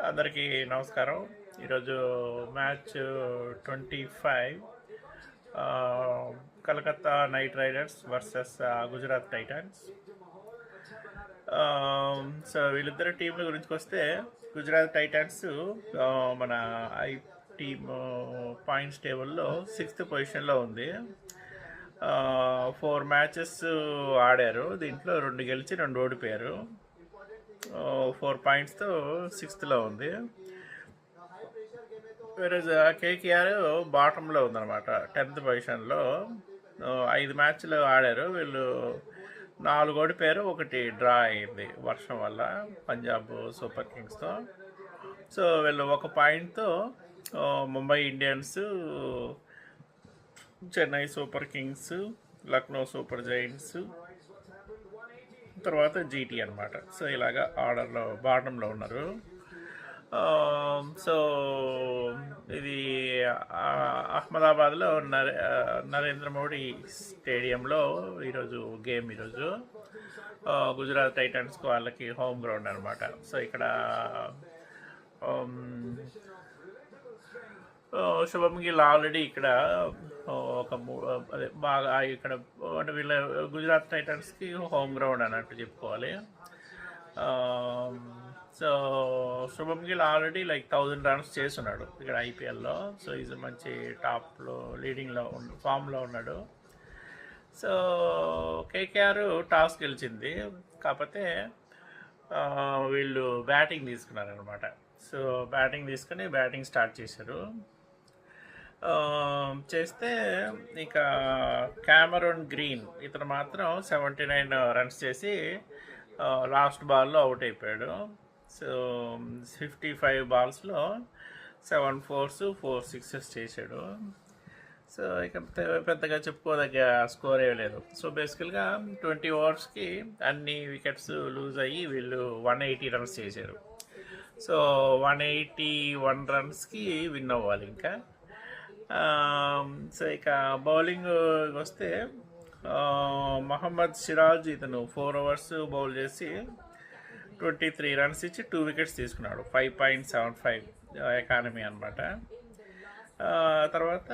అందరికీ నమస్కారం. ఈరోజు match 25 Calcutta night riders versus Gujarat Titans. So వీళ్ళిద్దరు టీంల గురించి వస్తే గుజరాత్ టైటన్స్ మన టీమ్ పాయింట్స్ టేబుల్లో 6th పొజిషన్లో ఉంది. 4 మ్యాచెస్ ఆడారు. దీంట్లో 2 గెలిచి 2 ఓడిపోయారు. 4 పాయింట్స్తో 6th ఉంది. వేరేజ్ కేకేఆర్ బాటంలో ఉందన్నమాట, 10th పొజిషన్లో. 5 మ్యాచ్లు ఆడారు. వీళ్ళు 4 ఓడిపోయారు, 1 డ్రా అయింది వర్షం వల్ల పంజాబ్ సూపర్ కింగ్స్తో. సో వీళ్ళు 1 పాయింట్తో Mumbai Indians, Chennai super kings, Lucknow super giants, తర్వాత జీటీ అనమాట. సో ఇలాగా ఆర్డర్లో బాటంలో ఉన్నారు. సో ఇది అహ్మదాబాద్లో నరేంద్ర మోడీ స్టేడియంలో ఈరోజు గేమ్. ఈరోజు గుజరాత్ టైటన్స్కి వాళ్ళకి హోమ్ గ్రౌండ్ అనమాట. సో ఇక్కడ శుభం గిల్ ఆల్రెడీ ఇక్కడ అదే బాగా ఇక్కడ అంటే వీళ్ళ గుజరాత్ టైటన్స్కి హోమ్ గ్రౌండ్ అన్నట్టు చెప్పుకోవాలి. సో శుభం గిల్ ఆల్రెడీ 1000 రన్స్ చేస్తున్నాడు ఇక్కడ ఐపీఎల్లో. సో ఈజ్ మంచి టాప్లో లీడింగ్లో ఫామ్లో ఉన్నాడు. సో కేకేఆర్ టాస్ గెలిచింది, కాకపోతే వీళ్ళు బ్యాటింగ్ తీసుకున్నారనమాట. సో బ్యాటింగ్ స్టార్ట్ చేశారు. చేస్తే ఇక క్యామరూన్ గ్రీన్ ఇతను మాత్రం 79 రన్స్ చేసి లాస్ట్ బాల్లో అవుట్ అయిపోయాడు. సో 55 బాల్స్లో 7 4s 4 6s చేశాడు. సో ఇక పెద్దగా చెప్పుకోదగ్గ స్కోర్ ఏమీ లేదు. సో బేసికల్గా 20 ఓవర్స్కి అన్ని వికెట్స్ లూజ్ అయ్యి వీళ్ళు 180 రన్స్ చేశారు. సో 181 రన్స్కి విన్ అవ్వాలి ఇంకా. సో ఇక బౌలింగ్ వస్తే మహమ్మద్ సిరాజ్ ఇతను 4 overs బౌల్ చేసి 23 రన్స్ ఇచ్చి 2 వికెట్స్ తీసుకున్నాడు. 5.75 ఎకానమీ అనమాట. తర్వాత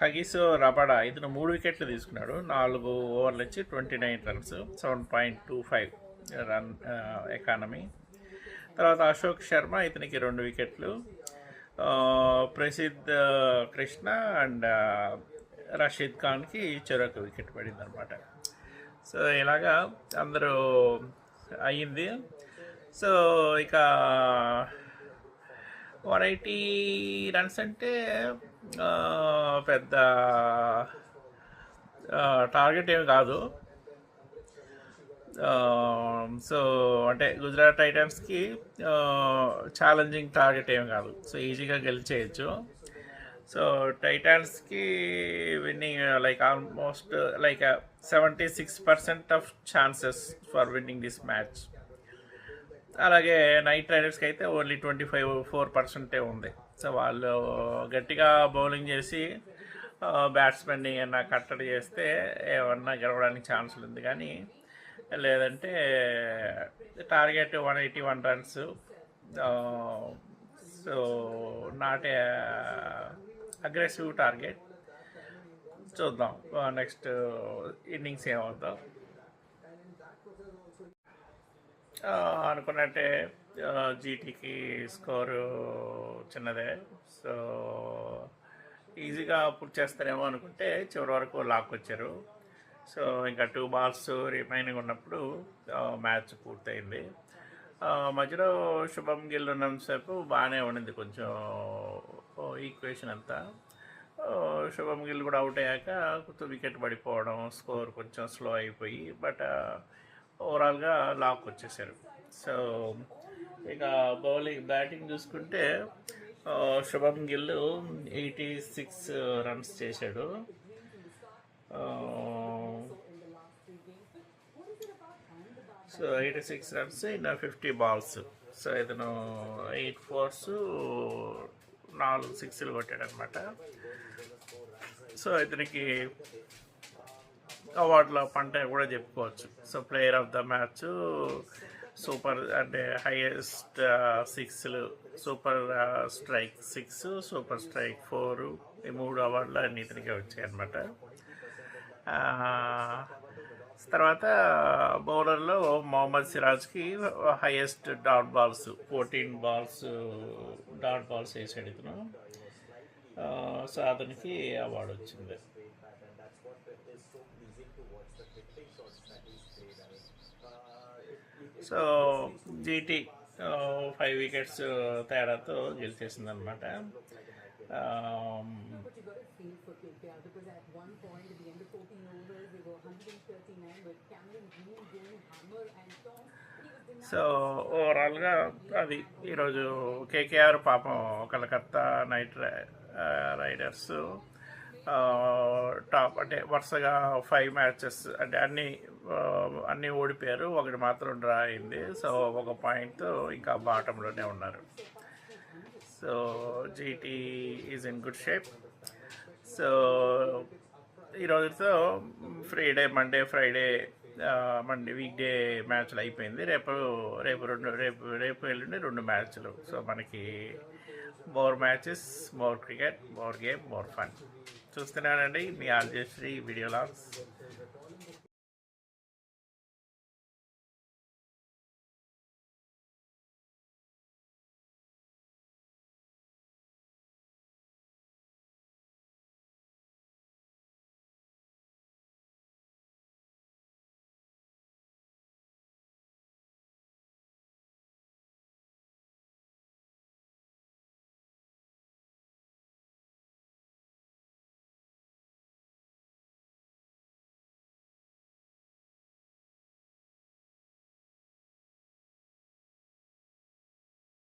కగిసో రబడా ఇతను 3 వికెట్లు తీసుకున్నాడు. 4 ఓవర్లు ఇచ్చి 29 రన్స్, 7.25 రన్ ఎకానమీ. తర్వాత అశోక్ శర్మ ఇతనికి 2 వికెట్లు. ప్రసిద్ధ్ కృష్ణ అండ్ రషీద్ ఖాన్కి చెరొక వికెట్ పడింది అనమాట. సో ఇలాగా అందరూ అయ్యింది. సో ఇక 180 రన్స్ అంటే పెద్ద టార్గెట్ ఏమి కాదు. సో అంటే గుజరాత్ టైటన్స్కి ఛాలెంజింగ్ టార్గెట్ ఏమి కాదు. సో ఈజీగా గెలిచేయచ్చు. సో టైటన్స్కి winning almost 76% of chances for winning this match. అలాగే నైట్ రైడర్స్కి అయితే ఓన్లీ 24% ఉంది. సో వాళ్ళు గట్టిగా బౌలింగ్ చేసి బ్యాట్స్మెన్ని ఏమన్నా కట్టడి చేస్తే ఏమన్నా గెలవడానికి ఛాన్సులు ఉంది, కానీ లేదంటే target 181 runs. So not a aggressive target. చూద్దాం నెక్స్ట్ ఇన్నింగ్స్ ఏమవుతాం. అనుకున్నట్టే జీటీకి స్కోరు చిన్నదే. సో ఈజీగా పూర్తి చేస్తారేమో అనుకుంటే చివరి వరకు లాక్కొచ్చారు. సో ఇంకా 2 balls రిమైనింగ్ ఉన్నప్పుడు మ్యాచ్ పూర్తయింది. మధ్యలో శుభం గిల్ ఉన్నంతసేపు బాగానే ఉండింది, కొంచెం ఈక్వేషన్ అంతా. శుభం గిల్ కూడా అవుట్ అయ్యాక వికెట్ పడిపోవడం, స్కోర్ కొంచెం స్లో అయిపోయి, బట్ ఓవరాల్గా లాక్ వచ్చేసారు. సో ఇక బ్యాటింగ్ చూసుకుంటే శుభం గిల్ 86 రన్స్ చేశాడు. So 86 runs in 50 balls. So ఇతను 8 4s 4 6లు కొట్టాడు అనమాట. సో ఇతనికి అవార్డుల పంట కూడా చెప్పుకోవచ్చు. So player of the match super అంటే హైయెస్ట్ సిక్స్లు, సూపర్ స్ట్రైక్ 6, సూపర్ స్ట్రైక్ 4, ఈ 3 అవార్డులు అన్ని ఇతనికే వచ్చాయి అన్నమాట. తర్వాత బౌలర్లో మొహమ్మద్ సిరాజ్కి highest dot balls 14 balls dot balls వేసాడు ఇతను. సో అతనికి అవార్డు వచ్చింది. సో జీటీ 5 వికెట్స్ తేడాతో గెలిచేసింది అనమాట. సో ఓవరాల్గా అది ఈరోజు కేకేఆర్ పాపం కలకత్తా నైట్ రైడర్స్ టాప్ అంటే వరుసగా 5 మ్యాచెస్ అంటే అన్నీ ఓడిపోయారు, ఒకటి మాత్రం డ్రా అయింది. సో ఒక పాయింట్తో ఇంకా బాటంలోనే ఉన్నారు. So GT is in good shape. So ఈరోజుతో ఫ్రైడే మండే వీక్ డే మ్యాచ్లు అయిపోయింది. రేపు ఎల్లుండి 2 మ్యాచ్లు. సో మనకి more matches, more cricket, more game, more fun. చూస్తున్నానండి మీ ఆల్జశ్రీ వీడియో లాగ్స్.